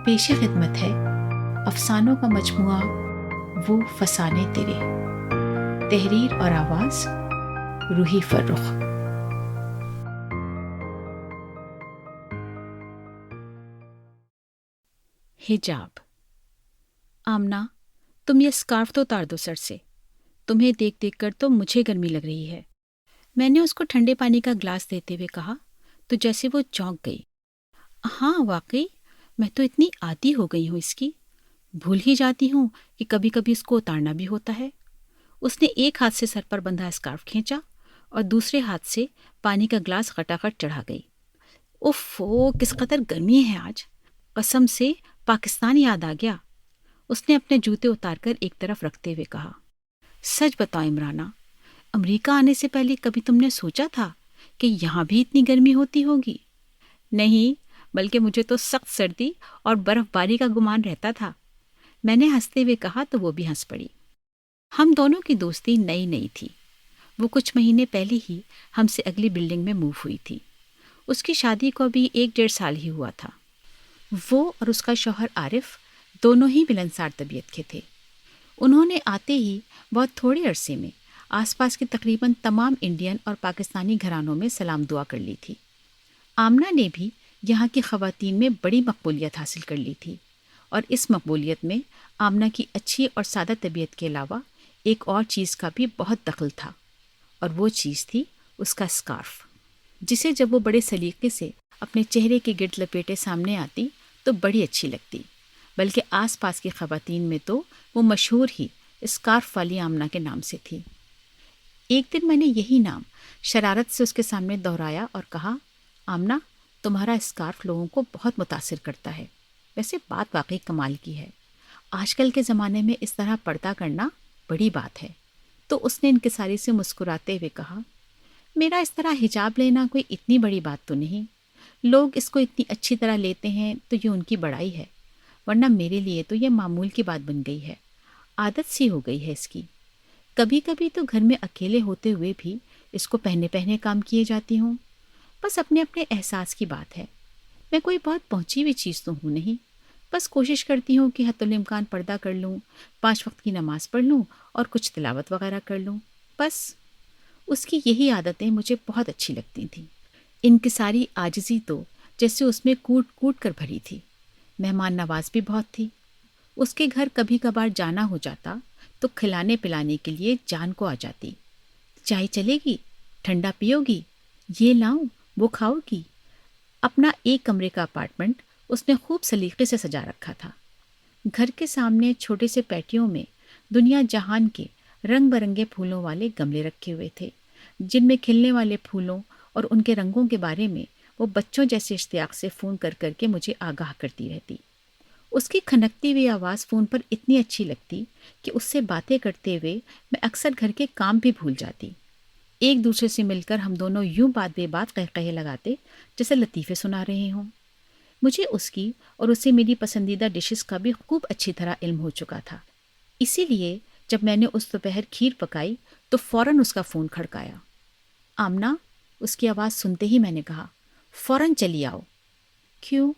پیش خدمت ہے افسانوں کا مجموعہ وہ فسانے تیرے، تحریر اور آواز روحی فرخ۔ حجاب۔ آمنہ، تم یہ اسکارف تو اتار دو سر سے، تمہیں دیکھ دیکھ کر تو مجھے گرمی لگ رہی ہے۔ میں نے اس کو ٹھنڈے پانی کا گلاس دیتے ہوئے کہا تو جیسے وہ چونک گئی۔ ہاں واقعی، میں تو اتنی عادی ہو گئی ہوں اس کی، بھول ہی جاتی ہوں کہ کبھی کبھی اس کو اتارنا بھی ہوتا ہے۔ اس نے ایک ہاتھ سے سر پر بندھا اسکارف کھینچا اور دوسرے ہاتھ سے پانی کا گلاس کھٹاکھٹ چڑھا گئی۔ اوفو، کس قدر گرمی ہے آج، قسم سے پاکستان یاد آ گیا۔ اس نے اپنے جوتے اتار کر ایک طرف رکھتے ہوئے کہا۔ سچ بتاؤ عمرانہ، امریکہ آنے سے پہلے کبھی تم نے سوچا تھا کہ یہاں بھی اتنی گرمی ہوتی ہوگی؟ نہیں، بلکہ مجھے تو سخت سردی اور برف باری کا گمان رہتا تھا۔ میں نے ہنستے ہوئے کہا تو وہ بھی ہنس پڑی۔ ہم دونوں کی دوستی نئی نئی تھی۔ وہ کچھ مہینے پہلے ہی ہم سے اگلی بلڈنگ میں موو ہوئی تھی۔ اس کی شادی کو بھی 1-1.5 سال ہی ہوا تھا۔ وہ اور اس کا شوہر عارف دونوں ہی ملنسار طبیعت کے تھے۔ انہوں نے آتے ہی بہت تھوڑے عرصے میں آس پاس کے تقریباً تمام انڈین اور پاکستانی گھرانوں میں سلام دعا کر لی تھی۔ آمنہ نے بھی یہاں کی خواتین میں بڑی مقبولیت حاصل کر لی تھی، اور اس مقبولیت میں آمنہ کی اچھی اور سادہ طبیعت کے علاوہ ایک اور چیز کا بھی بہت دخل تھا، اور وہ چیز تھی اس کا اسکارف، جسے جب وہ بڑے سلیقے سے اپنے چہرے کے گرد لپیٹے سامنے آتی تو بڑی اچھی لگتی، بلکہ آس پاس کی خواتین میں تو وہ مشہور ہی اسکارف والی آمنہ کے نام سے تھی۔ ایک دن میں نے یہی نام شرارت سے اس کے سامنے دہرایا اور کہا، آمنہ، تمہارا اسکارف لوگوں کو بہت متاثر کرتا ہے۔ ویسے بات واقعی کمال کی ہے، آج کل کے زمانے میں اس طرح پردہ کرنا بڑی بات ہے۔ تو اس نے انکساری سے مسکراتے ہوئے کہا، میرا اس طرح حجاب لینا کوئی اتنی بڑی بات تو نہیں، لوگ اس کو اتنی اچھی طرح لیتے ہیں تو یہ ان کی بڑائی ہے، ورنہ میرے لیے تو یہ معمول کی بات بن گئی ہے، عادت سی ہو گئی ہے اس کی۔ کبھی کبھی تو گھر میں اکیلے ہوتے ہوئے بھی اس کو پہنے پہنے کام کیے جاتی ہوں۔ بس اپنے اپنے احساس کی بات ہے، میں کوئی بہت پہنچی ہوئی چیز تو ہوں نہیں، بس کوشش کرتی ہوں کہ حتی الامکان پردہ کر لوں، 5 وقت کی نماز پڑھ لوں اور کچھ تلاوت وغیرہ کر لوں، بس۔ اس کی یہی عادتیں مجھے بہت اچھی لگتی تھیں۔ انکساری عاجزی تو جیسے اس میں کوٹ کوٹ کر بھری تھی۔ مہمان نواز بھی بہت تھی۔ اس کے گھر کبھی کبھار جانا ہو جاتا تو کھلانے پلانے کے لیے جان کو آ جاتی۔ چائے چلے گی؟ ٹھنڈا پیو گی؟ یہ لاؤں، وہ کھاؤ گی؟ اپنا ایک کمرے کا اپارٹمنٹ اس نے خوب سلیقے سے سجا رکھا تھا۔ گھر کے سامنے چھوٹے سے پیٹیوں میں دنیا جہان کے رنگ برنگے پھولوں والے گملے رکھے ہوئے تھے، جن میں کھلنے والے پھولوں اور ان کے رنگوں کے بارے میں وہ بچوں جیسے اشتیاق سے فون کر کر کے مجھے آگاہ کرتی رہتی۔ اس کی کھنکتی ہوئی آواز فون پر اتنی اچھی لگتی کہ اس سے باتیں کرتے ہوئے میں اکثر گھر کے کام بھی بھول جاتی۔ ایک دوسرے سے مل کر ہم دونوں یوں بات بے بات قہقہے لگاتے جیسے لطیفے سنا رہے ہوں۔ مجھے اس کی اور اسے میری پسندیدہ ڈشز کا بھی خوب اچھی طرح علم ہو چکا تھا، اسی لیے جب میں نے اس دوپہر کھیر پکائی تو فوراً اس کا فون کھڑکایا۔ آمنہ، اس کی آواز سنتے ہی میں نے کہا، فوراً چلی آؤ۔ کیوں؟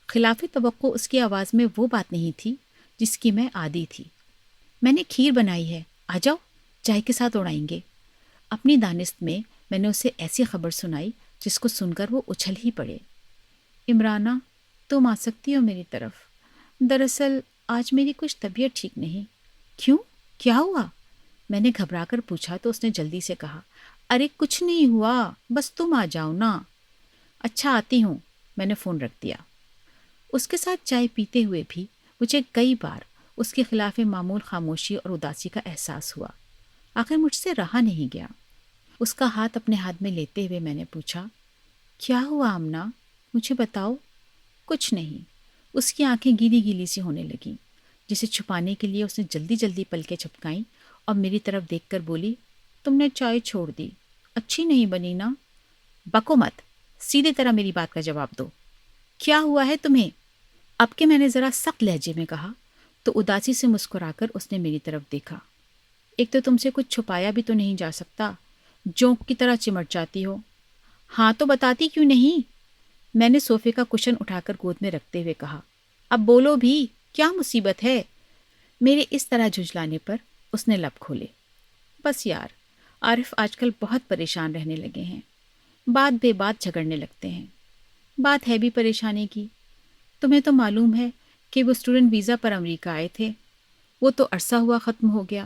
خلاف توقع اس کی آواز میں وہ بات نہیں تھی جس کی میں عادی تھی۔ میں نے کھیر بنائی ہے، آ جاؤ، چائے کے ساتھ اڑائیں گے۔ اپنی دانست میں نے اسے ایسی خبر سنائی جس کو سن کر وہ اچھل ہی پڑے۔ عمرانہ، تم آ سکتی ہو میری طرف؟ دراصل آج میری کچھ طبیعت ٹھیک نہیں۔ کیوں؟ کیا ہوا؟ میں نے گھبرا کر پوچھا تو اس نے جلدی سے کہا، ارے کچھ نہیں ہوا، بس تم آ جاؤ نا۔ اچھا آتی ہوں، میں نے فون رکھ دیا۔ اس کے ساتھ چائے پیتے ہوئے بھی مجھے کئی بار اس کے خلاف معمول خاموشی اور اداسی کا احساس ہوا۔ آخر مجھ سے رہا نہیں گیا۔ اس کا ہاتھ اپنے ہاتھ میں لیتے ہوئے میں نے پوچھا، کیا ہوا آمنہ؟ مجھے بتاؤ۔ کچھ نہیں۔ اس کی آنکھیں گیلی گیلی سی ہونے لگیں، جسے چھپانے کے لیے اس نے جلدی جلدی پلکیں جھپکائیں اور میری طرف دیکھ کر بولی، تم نے چائے چھوڑ دی، اچھی نہیں بنی نا؟ بکو مت، سیدھے طرح میری بات کا جواب دو۔ کیا ہوا ہے تمہیں؟ اب کہ میں نے ذرا سخت لہجے میں کہا تو اداسی سے مسکرا کر اس نے میری طرف دیکھا۔ ایک تو تم سے کچھ چھپایا بھی تو نہیں جا سکتا، جونک کی طرح چمٹ جاتی ہو۔ ہاں تو بتاتی کیوں نہیں؟ میں نے صوفے کا کشن اٹھا کر گود میں رکھتے ہوئے کہا، اب بولو بھی، کیا مصیبت ہے؟ میرے اس طرح جھجلانے پر اس نے لب کھولے۔ بس یار، عارف آج کل بہت پریشان رہنے لگے ہیں، بات بے بات جھگڑنے لگتے ہیں۔ بات ہے بھی پریشانی کی، تمہیں تو معلوم ہے کہ وہ اسٹوڈنٹ ویزا پر امریکہ آئے تھے، وہ تو عرصہ ہوا ختم ہو گیا۔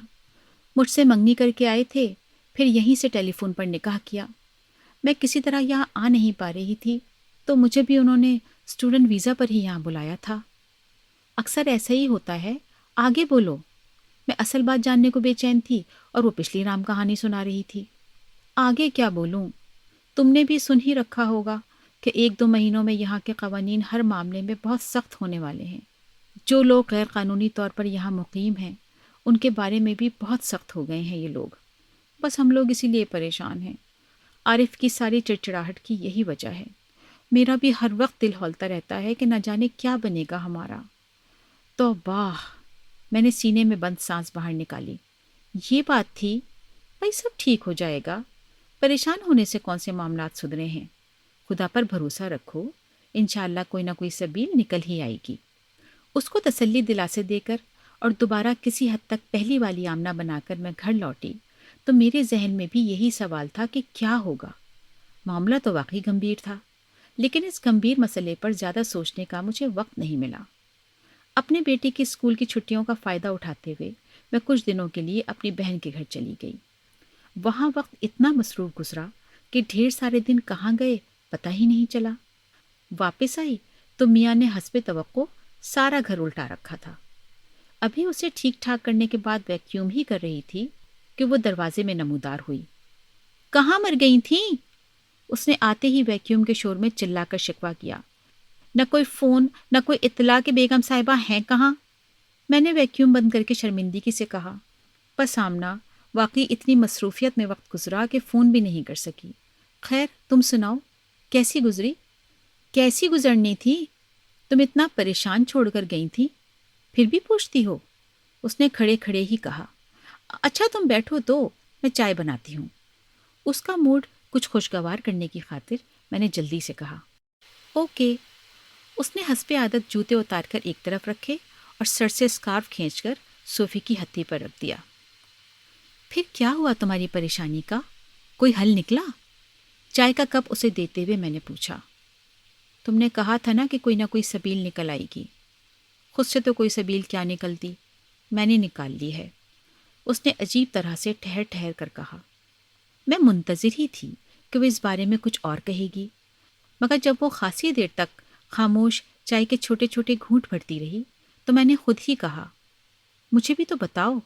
مجھ سے منگنی کر کے آئے تھے، پھر یہیں سے ٹیلی فون پر نکاح کیا۔ میں کسی طرح یہاں آ نہیں پا رہی تھی، تو مجھے بھی انہوں نے اسٹوڈنٹ ویزا پر ہی یہاں بلایا تھا۔ اکثر ایسا ہی ہوتا ہے، آگے بولو۔ میں اصل بات جاننے کو بے چین تھی اور وہ پچھلی رام کہانی سنا رہی تھی۔ آگے کیا بولوں؟ تم نے بھی سن ہی رکھا ہوگا کہ 1-2 مہینوں میں یہاں کے قوانین ہر معاملے میں بہت سخت ہونے والے ہیں۔ جو لوگ غیر قانونی طور پر یہاں مقیم ہیں، ان کے بارے میں بھی بہت سخت ہو گئے ہیں یہ لوگ۔ بس ہم لوگ اسی لیے پریشان ہیں۔ عارف کی ساری چڑچڑاہٹ کی یہی وجہ ہے۔ میرا بھی ہر وقت دل ہولتا رہتا ہے کہ نہ جانے کیا بنے گا ہمارا۔ توبہ! میں نے سینے میں بند سانس باہر نکالی۔ یہ بات تھی؟ بھائی سب ٹھیک ہو جائے گا، پریشان ہونے سے کون سے معاملات سدھرے ہیں۔ خدا پر بھروسہ رکھو، انشاءاللہ کوئی نہ کوئی سبیل نکل ہی آئے گی۔ اس کو تسلی دلاسے دے کر اور دوبارہ کسی حد تک پہلی والی آمنہ بنا کر میں گھر لوٹی تو میرے ذہن میں بھی یہی سوال تھا کہ کیا ہوگا۔ معاملہ تو واقعی گمبھیر تھا، لیکن اس گمبھیر مسئلے پر زیادہ سوچنے کا مجھے وقت نہیں ملا۔ اپنے بیٹے کی اسکول کی چھٹیوں کا فائدہ اٹھاتے ہوئے میں کچھ دنوں کے لیے اپنی بہن کے گھر چلی گئی۔ وہاں وقت اتنا مصروف گزرا کہ ڈھیر سارے دن کہاں گئے پتہ ہی نہیں چلا۔ واپس آئی تو میاں نے حسب توقع سارا گھر الٹا رکھا تھا۔ ابھی اسے ٹھیک ٹھاک کرنے کے بعد ویکیوم ہی کر رہی تھی کہ وہ دروازے میں نمودار ہوئی۔ کہاں مر گئی تھیں؟ اس نے آتے ہی ویکیوم کے شور میں چلا کر شکوہ کیا۔ نہ کوئی فون، نہ کوئی اطلاع کہ بیگم صاحبہ ہیں کہاں؟ میں نے ویکیوم بند کر کے شرمندگی سے کہا۔ بس آمنہ، واقعی اتنی مصروفیت میں وقت گزرا کہ فون بھی نہیں کر سکی۔ خیر تم سناؤ، کیسی گزری؟ کیسی گزرنی تھی؟ تم اتنا پریشان چھوڑ کر گئی تھی، پھر بھی پوچھتی ہو؟ اس نے کھڑے کھڑے ہی کہا۔ اچھا تم بیٹھو تو میں چائے بناتی ہوں۔ اس کا موڈ کچھ خوشگوار کرنے کی خاطر میں نے جلدی سے کہا۔ اوکے۔ اس نے حسب عادت جوتے اتار کر ایک طرف رکھے اور سر سے اسکارف کھینچ کر صوفے کی ہتھی پر رکھ دیا۔ پھر کیا ہوا تمہاری پریشانی کا؟ کوئی حل نکلا؟ چائے کا کپ اسے دیتے ہوئے میں نے پوچھا۔ تم نے کہا تھا نا کہ کوئی نہ کوئی سبیل نکل آئے گی۔ خود سے تو کوئی سبیل کیا نکلتی، میں نے نکال لی ہے۔ اس نے عجیب طرح سے ٹھہر ٹھہر کر کہا۔ میں منتظر ہی تھی کہ وہ اس بارے میں کچھ اور کہے گی، مگر جب وہ خاصی دیر تک خاموش چائے کے چھوٹے چھوٹے گھونٹ بھرتی رہی تو میں نے خود ہی کہا، مجھے بھی تو بتاؤ،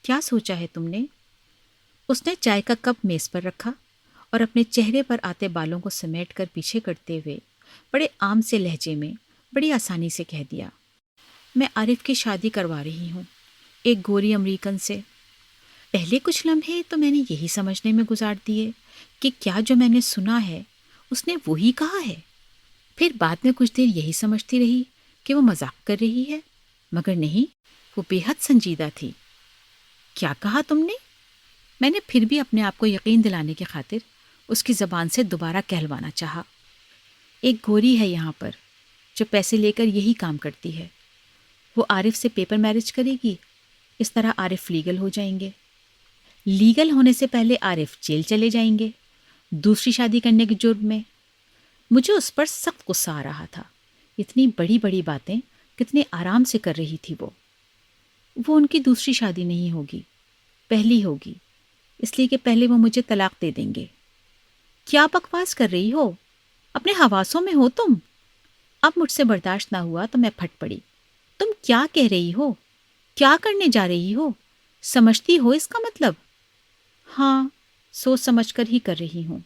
کیا سوچا ہے تم نے؟ اس نے چائے کا کپ میز پر رکھا اور اپنے چہرے پر آتے بالوں کو سمیٹ کر پیچھے کرتے ہوئے بڑے عام سے لہجے میں بڑی آسانی سے کہہ دیا، میں عارف کی شادی کروا رہی ہوں، ایک گوری امریکن سے۔ پہلے کچھ لمحے تو میں نے یہی سمجھنے میں گزار دیے کہ کیا جو میں نے سنا ہے اس نے وہی کہا ہے۔ پھر بعد میں کچھ دیر یہی سمجھتی رہی کہ وہ مذاق کر رہی ہے، مگر نہیں، وہ بے حد سنجیدہ تھی۔ کیا کہا تم نے؟ میں نے پھر بھی اپنے آپ کو یقین دلانے کی خاطر اس کی زبان سے دوبارہ کہلوانا چاہا۔ ایک گوری ہے یہاں پر جو پیسے لے کر یہی کام کرتی ہے۔ وہ عارف سے پیپر میرج کرے گی، اس طرح عارف لیگل ہو جائیں گے۔ لیگل ہونے سے پہلے عارف جیل چلے جائیں گے، دوسری شادی کرنے کے جرم میں۔ مجھے اس پر سخت غصہ آ رہا تھا۔ اتنی بڑی بڑی باتیں کتنے آرام سے کر رہی تھی وہ۔ ان کی دوسری شادی نہیں ہوگی، پہلی ہوگی، اس لیے کہ پہلے وہ مجھے طلاق دے دیں گے۔ کیا بکواس کر رہی ہو؟ اپنے حواسوں میں ہو تم؟ اب مجھ سے برداشت نہ ہوا تو میں پھٹ پڑی۔ تم کیا کہہ رہی ہو؟ کیا کرنے جا رہی ہو؟ سمجھتی ہو اس کا مطلب؟ ہاں، سوچ سمجھ کر ہی کر رہی ہوں،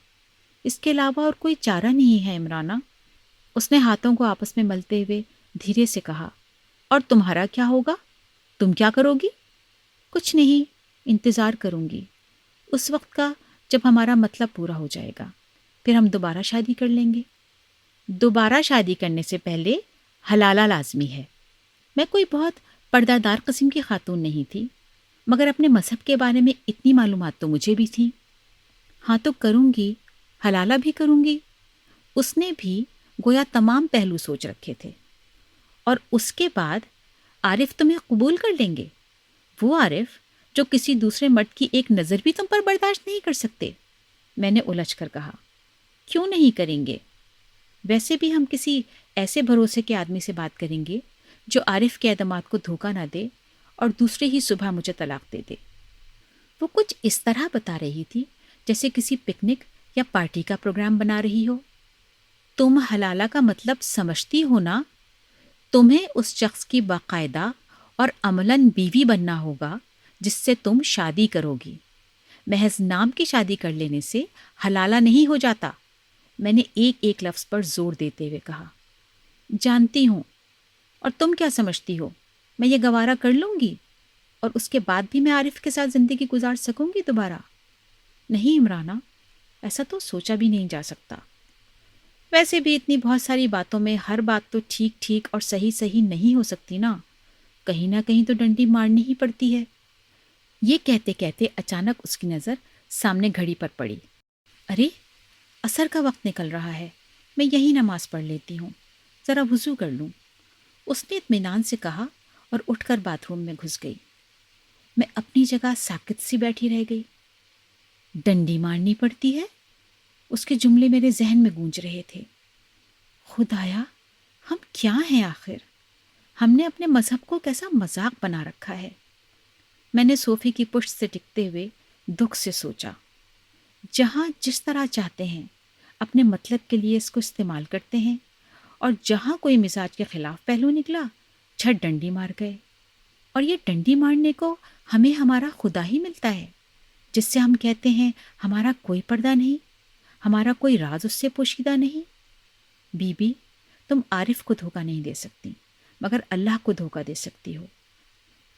اس کے علاوہ اور کوئی چارہ نہیں ہے عمرانہ۔ اس نے ہاتھوں کو آپس میں ملتے ہوئے دھیرے سے کہا۔ اور تمہارا کیا ہوگا؟ تم کیا کرو گی؟ کچھ نہیں، انتظار کروں گی اس وقت کا جب ہمارا مطلب پورا ہو جائے گا، پھر ہم دوبارہ شادی کر لیں گے۔ دوبارہ شادی کرنے سے پہلے حلالہ لازمی ہے۔ میں کوئی بہت پردہ دار قسم کی خاتون نہیں تھی، مگر اپنے مذہب کے بارے میں اتنی معلومات تو مجھے بھی تھی۔ ہاں تو کروں گی، حلالہ بھی کروں گی۔ اس نے بھی گویا تمام پہلو سوچ رکھے تھے۔ اور اس کے بعد عارف تمہیں قبول کر لیں گے؟ وہ عارف جو کسی دوسرے مرد کی ایک نظر بھی تم پر برداشت نہیں کر سکتے؟ میں نے الجھ کر کہا۔ کیوں نہیں کریں گے؟ ویسے بھی ہم کسی ایسے بھروسے کے آدمی سے بات کریں گے جو عارف کے اعتماد کو دھوکہ نہ دے اور دوسرے ہی صبح مجھے طلاق دے دے۔ وہ کچھ اس طرح بتا رہی تھی جیسے کسی پکنک یا پارٹی کا پروگرام بنا رہی ہو۔ تم حلالہ کا مطلب سمجھتی ہو نا؟ تمہیں اس شخص کی باقاعدہ اور عملاً بیوی بننا ہوگا جس سے تم شادی کرو گی۔ محض نام کی شادی کر لینے سے حلالہ نہیں ہو جاتا، میں نے ایک ایک لفظ پر زور دیتے ہوئے کہا۔ جانتی ہوں، اور تم کیا سمجھتی ہو میں یہ گوارا کر لوں گی اور اس کے بعد بھی میں عارف کے ساتھ زندگی گزار سکوں گی دوبارہ؟ نہیں عمرانہ، ایسا تو سوچا بھی نہیں جا سکتا۔ ویسے بھی اتنی بہت ساری باتوں میں ہر بات تو ٹھیک ٹھیک اور صحیح صحیح نہیں ہو سکتی نا، کہیں نہ کہیں تو ڈنڈی مارنی ہی پڑتی ہے۔ یہ کہتے کہتے اچانک اس کی نظر سامنے گھڑی پر پڑی۔ ارے، عصر کا وقت نکل رہا ہے، میں یہی نماز پڑھ لیتی ہوں، ذرا وضو کر لوں، اس نے اطمینان سے کہا اور اٹھ کر باتھ روم میں گھس گئی۔ میں اپنی جگہ ساکت سی بیٹھی رہ گئی۔ ڈنڈی مارنی پڑتی ہے؟ اس کے جملے میرے ذہن میں گونج رہے تھے۔ خدایا، ہم کیا ہیں آخر؟ ہم نے اپنے مذہب کو کیسا مذاق بنا رکھا ہے۔ میں نے صوفے کی پشت سے ٹکتے ہوئے دکھ سے سوچا، جہاں جس طرح چاہتے ہیں اپنے مطلب کے لیے اس کو استعمال کرتے ہیں، اور جہاں کوئی مزاج کے خلاف پہلو نکلا جھٹ ڈنڈی مار گئے۔ اور یہ ڈنڈی مارنے کو ہمیں ہمارا خدا ہی ملتا ہے، جس سے ہم کہتے ہیں ہمارا کوئی پردہ نہیں، ہمارا کوئی راز اس سے پوشیدہ نہیں۔ بی بی، تم عارف کو دھوکہ نہیں دے سکتی، مگر اللہ کو دھوکہ دے سکتی ہو۔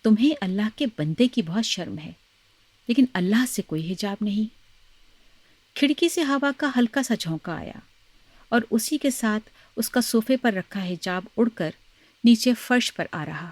تمہیں اللہ کے بندے کی بہت شرم ہے، لیکن اللہ سے کوئی حجاب نہیں۔ کھڑکی سے ہوا کا ہلکا سا جھونکا آیا اور اسی کے ساتھ اس کا صوفے پر رکھا حجاب اڑ کر نیچے فرش پر آ رہا۔